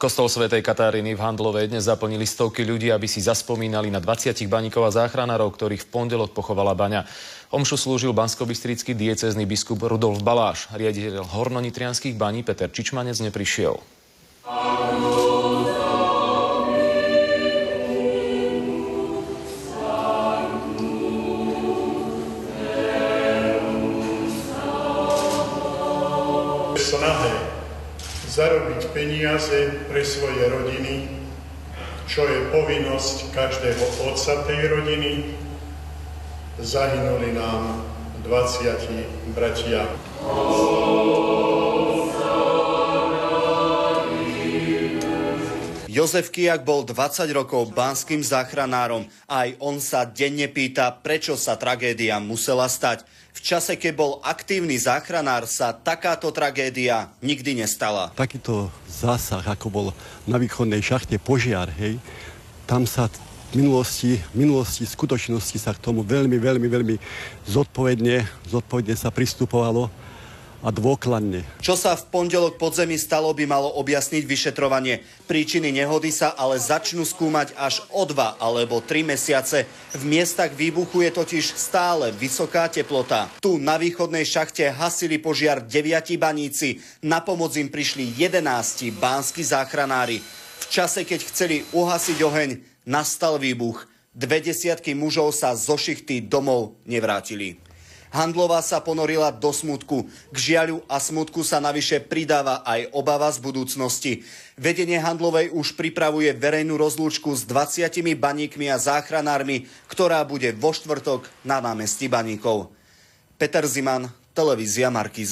Kostol svätej Kataríny v Handlovej dnes zaplnili stovky ľudí, aby si zaspomínali na 20 baníkov a záchranárov, ktorých v pondelok pochovala baňa. Omšu slúžil banskobystrický diecézny biskup Rudolf Baláš. Riaditeľ hornonitrianskych baní Peter Čičmanec neprišiel. Snahe zarobiť peniaze pre svoje rodiny, čo je povinnosť každého otca tej rodiny, zahynuli nám 20 bratia. Jozef Kijak bol 20 rokov banským záchranárom. Aj on sa denne pýta, prečo sa tragédia musela stať. V čase, keď bol aktívny záchranár, sa takáto tragédia nikdy nestala. Takýto zásah, ako bol na východnej šachte požiar, hej, tam sa v minulosti, v skutočnosti sa k tomu veľmi zodpovedne sa pristupovalo a dôkladne. Čo sa v pondelok pod zemi stalo, by malo objasniť vyšetrovanie. Príčiny nehody sa ale začnú skúmať až o 2 alebo 3 mesiace. V miestach výbuchu je totiž stále vysoká teplota. Tu na východnej šachte hasili požiar 9 baníci. Na pomoc im prišli 11 banskí záchranári. V čase, keď chceli uhasiť oheň, nastal výbuch. 20 mužov sa zo šichty domov nevrátili. Handlová sa ponorila do smútku. K žiaľu a smútku sa navyše pridáva aj obava z budúcnosti. Vedenie Handlovej už pripravuje verejnú rozlúčku s 20 baníkmi a záchranármi, ktorá bude vo štvrtok na námestí Baníkov. Peter Ziman, televízia Markíza.